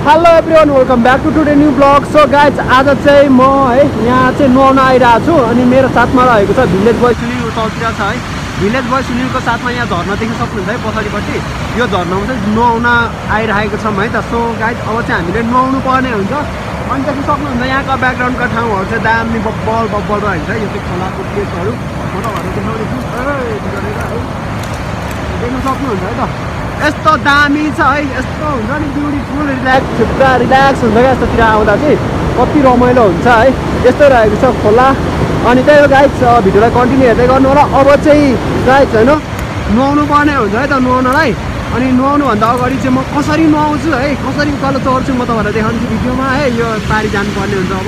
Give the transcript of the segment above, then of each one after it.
Hello everyone welcome back to today new blog. So guys आज चाहिँ म यहाँ चाहिँ नुहाउन आइरहेको छु अनि मेरो साथमा रहेको छ भिलेज बोय सुनिल तलतिर छ है। भिलेज बोय सुनिलको साथमा यहाँ झर्ना देख्न सक्नुहुन्छ है पछाडिपट्टि। यो झर्नामा चाहिँ नुहाउन आइरहेको छौँ है त। सो गाइज अब चाहिँ हामीले नुहाउनु पर्ने हुन्छ। अनि देख्न सक्नुहुन्छ यहाँको ब्याकग्राउन्डका ठाउँहरू चाहिँ दामी बब्बल बब्बल रहेको छ। यो चाहिँ खोलाको प्लेसहरू म तपाईँहरू देखाउँदैछु है। देख्न सक्नुहुन्छ है त यस्तो दामी छ है। यस्तो हुन्छ नि ब्युटिफुल रिल्याक्स हुन्छ क्या यस्तोतिर आउँदा चाहिँ कति रमाइलो हुन्छ है। यस्तो रहेको छ खोला। अनि त्यही हो गाइज भिडियोलाई कन्टिन्यू हेर्दै गर्नु होला। अब चाहिँ गाइज होइन नुहाउनु पर्ने हुन्छ है त नुहाउनलाई। अनि नुहाउनुभन्दा अगाडि चाहिँ म कसरी नुहाउँछु है कसरी उकालो चढ्छु म तपाईँहरूलाई देखाउँछु भिडियोमा है। यो पारी जानुपर्ने हुन्छ अब।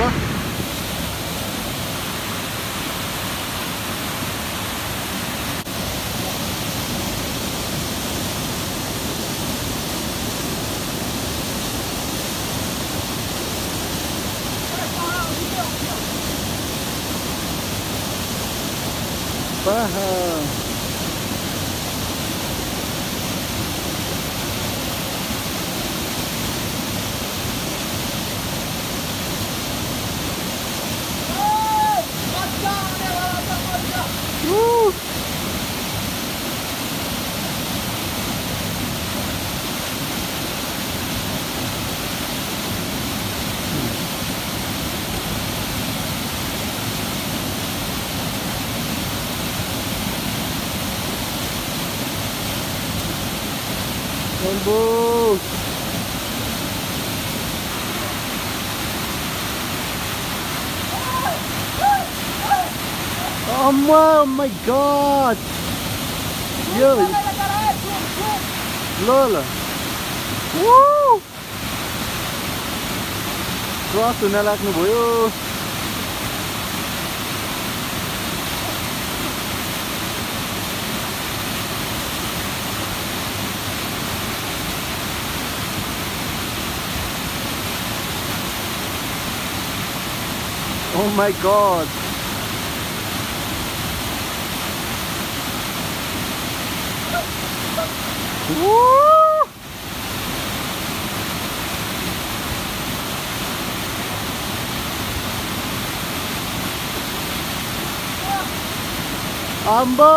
Oh my god! Yo! Lola! Woo! Cross हुन लाग्नु भयो। Oh my god! Woo! Ambo!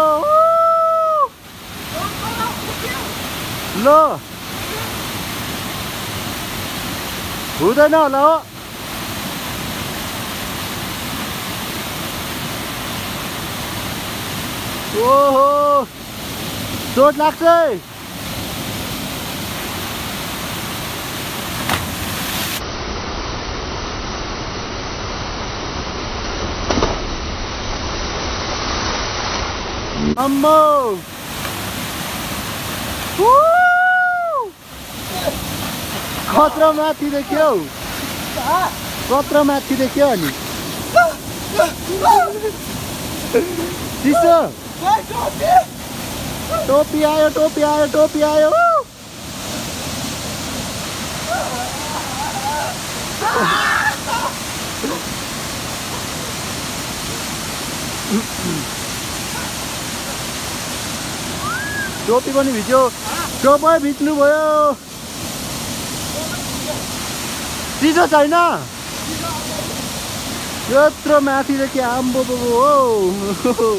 Lo! हुँदैन होला हो। ओहो चोट लाग्छ है। अम्मो खतरा माथि देख्यौ खतरा माथि देख्यौ अनि चिसो टोपी आयो टोपी आयो टोपी आयो। टोपी पनि भिज्यो। टोपी भिज्नु भयो। चिसो छैन यत्रो माथिदेखि आम्बो हो।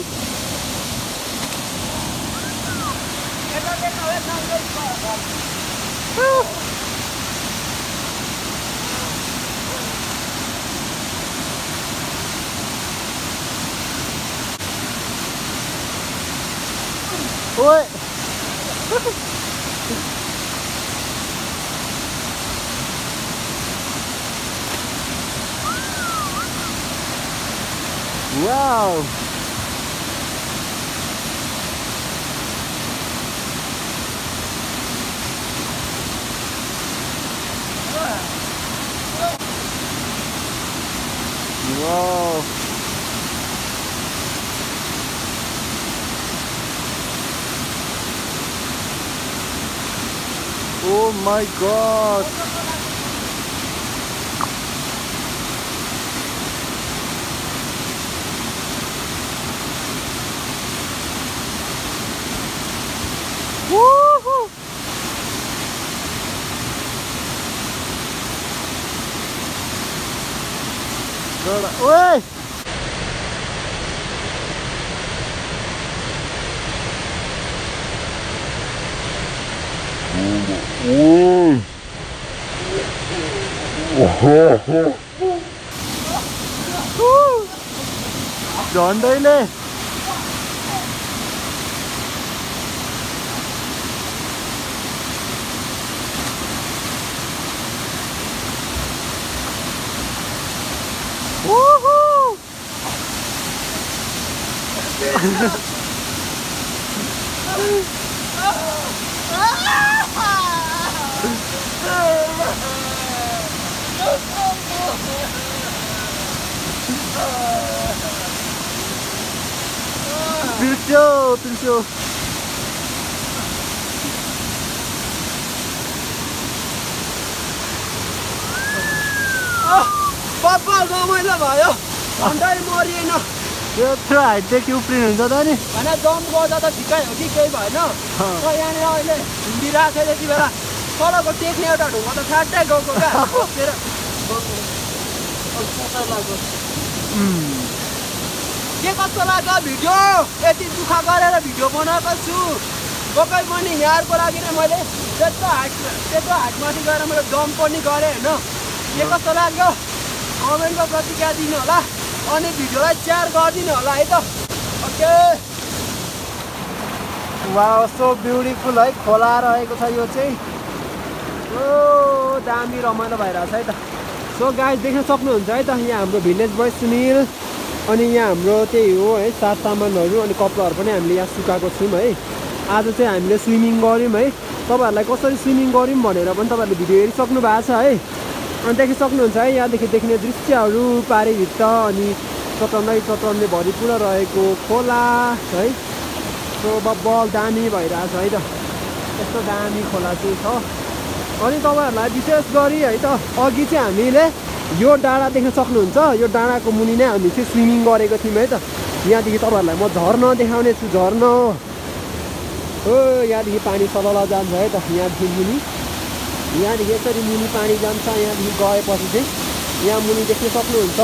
ओए wow! Wow! Oh my god! Woohoo! ओए झन्डैले पिर्स्यो बब्बल रमाइलो भयो झन्डै मरिएन यत्रो हाइटदेखि उफ्रिनु हुन्छ त नि होइन जम्प गर्दा त ठिकै हो कि केही भएन यहाँनिर अहिले हिँडिरहेको थियो त्यति बेला तलको टेक्ने एउटा ढुङ्गा त छाट्टै गएको क्या के कस्तो लाग्यो भिडियो यति दुःख गरेर भिडियो बनाएको छु पक्कै पनि यहाँहरूको लागि नै मैले त्यत्रो हाइटमाथि गएर मैले जम्प पनि गरेँ होइन के कस्तो लाग्यो कमेन्टमा प्रतिक्रिया दिनु होला अनि भिडियोलाई शेयर गरिदिनु होला है त ओके वाउ सो ब्युटिफुल है खोला रहेको छ यो चाहिँ ओ दामी रमाइलो भइरहेछ है त सो गाइस देख्न सक्नुहुन्छ है त यहाँ हाम्रो भिलेज बोय सुनिल अनि यहाँ हाम्रो त्यही हो है सात सामानहरू अनि कपडाहरू पनि हामीले यहाँ सुकाएको छौँ है आज चाहिँ हामीले स्विमिङ गऱ्यौँ है तपाईँहरूलाई कसरी स्विमिङ गऱ्यौँ भनेर पनि तपाईँहरूले भिडियो हेरिसक्नु भएको छ है अनि देखि सक्नुहुन्छ है यहाँदेखि देख्ने दृश्यहरू पारीभित्र अनि चटन्ने भरिपुरा रहेको खोला है सो बब्बल दामी भइरहेछ है त यस्तो दामी खोला चाहिँ छ अनि तपाईँहरूलाई विशेष गरी है त अघि चाहिँ हामीले यो डाँडा देख्न सक्नुहुन्छ यो डाँडाको मुनि नै हामी चाहिँ स्विमिङ गरेको थियौँ है त यहाँदेखि तपाईँहरूलाई म झर्ना देखाउने छु झर्ना हो यहाँदेखि पानी सलल जान्छ है त यहाँदेखि मुनि यहाँदेखि यसरी मुनि पानी जान्छ यहाँदेखि गएपछि चाहिँ यहाँ मुनि देख्न सक्नुहुन्छ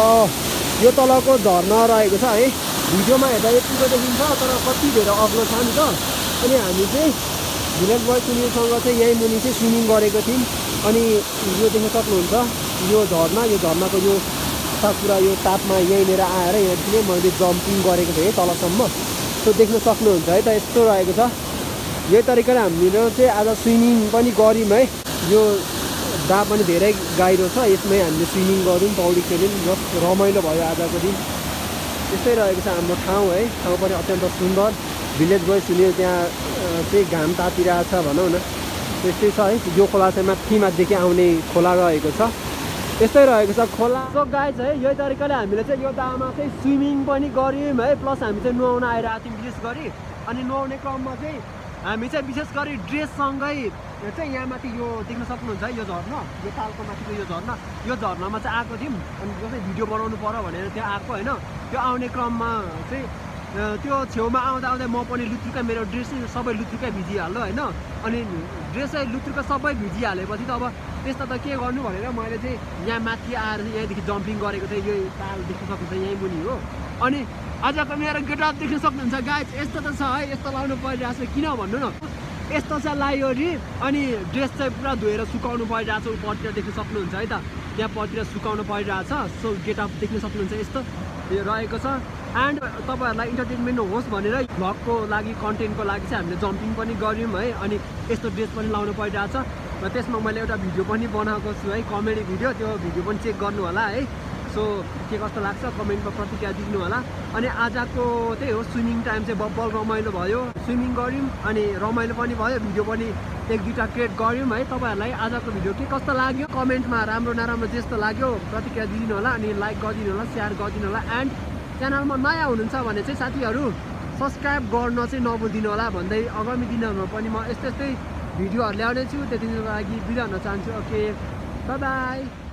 यो तलको झर्ना रहेको छ है भिडियोमा हेर्दा यतिको देखिन्छ तर कति धेरै अग्लो छ नि त अनि हामी चाहिँ भिलेज बोय सुनिलसँग चाहिँ यहीँ मुनि चाहिँ स्विमिङ गरेको थियौँ अनि यो देख्न सक्नुहुन्छ यो झर्नाको यो पुरा यो तापमा यहीँनिर आएर यहाँदेखि नै मैले जम्पिङ गरेको थिएँ तलसम्म सो देख्न सक्नुहुन्छ है त यस्तो रहेको छ यही तरिकाले हामीले चाहिँ आज स्विमिङ पनि गऱ्यौँ है यो दा पनि धेरै गाह्रो छ यसमै हामीले स्विमिङ गऱ्यौँ पौडी खेल्यौँ जस रमाइलो भयो आजको दिन यस्तै रहेको छ हाम्रो ठाउँ है ठाउँ पनि अत्यन्त सुन्दर भिलेज बोय सुनिल त्यहाँ चाहिँ घाम तातिरहेको छ भनौँ न त्यस्तै छ है यो खोला चाहिँ माथिदेखि आउने खोला रहेको छ यस्तै रहेको छ खोला सो गाइज है यही तरिकाले हामीले चाहिँ यो दामा चाहिँ स्विमिङ पनि गऱ्यौँ है प्लस हामी चाहिँ नुहाउन आइरहेको थियौँ विशेष गरी अनि नुहाउने क्रममा चाहिँ हामी चाहिँ विशेष गरी ड्रेससँगै चाहिँ यहाँ माथि यो देख्न सक्नुहुन्छ है यो झर्ना यो तालको माथिको यो झर्नामा चाहिँ आएको थियौँ अनि जस्तै भिडियो बनाउनु पर्यो भनेर त्यहाँ आएको होइन त्यो आउने क्रममा चाहिँ त्यो छेउमा आउँदा म पनि लुत्रुकै मेरो ड्रेस सबै लुत्रुकै भिजिहाल्यो होइन अनि ड्रेसै लुत्रुकै सबै भिजिहालेपछि त अब त्यस्तो त के गर्नु भनेर मैले चाहिँ यहाँ माथि आएर यहीँदेखि जम्पिङ गरेको थिएँ यो ताल देख्न सक्नुहुन्छ यहीँ मुनि हो अनि आजको मेरो गेटअप देख्न सक्नुहुन्छ गाइज यस्तो त छ है यस्तो लाउनु परिरहेको छ किन भन्नु न यस्तो चाहिँ लायोरी अनि ड्रेस चाहिँ पुरा धोएर सुकाउनु परिरहेको छ उपरतिर देख्न सक्नुहुन्छ है त त्यहाँ परतिर सुकाउनु परिरहेछ सो गेटअप देख्न सक्नुहुन्छ यस्तो रहेको छ एन्ड तपाईँहरूलाई इन्टरटेनमेन्ट होस् भनेर भ्लगको लागि कन्टेन्टको लागि चाहिँ हामीले जम्पिङ पनि गऱ्यौँ है अनि यस्तो ड्रेस पनि लाउनु परिरहेछ र त्यसमा मैले एउटा भिडियो पनि बनाएको छु है कमेडी भिडियो त्यो भिडियो पनि चेक गर्नु होला है सो के कस्तो लाग्छ कमेन्टमा प्रतिक्रिया दिनु होला अनि आजको त्यही हो स्विमिङ टाइम चाहिँ बब्बल रमाइलो भयो स्विमिङ गऱ्यौँ अनि रमाइलो पनि भयो भिडियो पनि एक दुईवटा क्रिएट गऱ्यौँ है तपाईँहरूलाई आजको भिडियो के कस्तो लाग्यो कमेन्टमा राम्रो नराम्रो जस्तो लाग्यो प्रतिक्रिया दिनु होला अनि लाइक गरिदिनु होला सेयर गरिदिनु होला एन्ड च्यानलमा नयाँ हुनुहुन्छ भने चाहिँ साथीहरू सब्सक्राइब गर्न चाहिँ नभुलिदिनु होला भन्दै आगामी दिनहरूमा पनि म यस्तै भिडियोहरू ल्याउने छु त्यतिको लागि बिदा हुन चाहन्छु ओके बाई बाई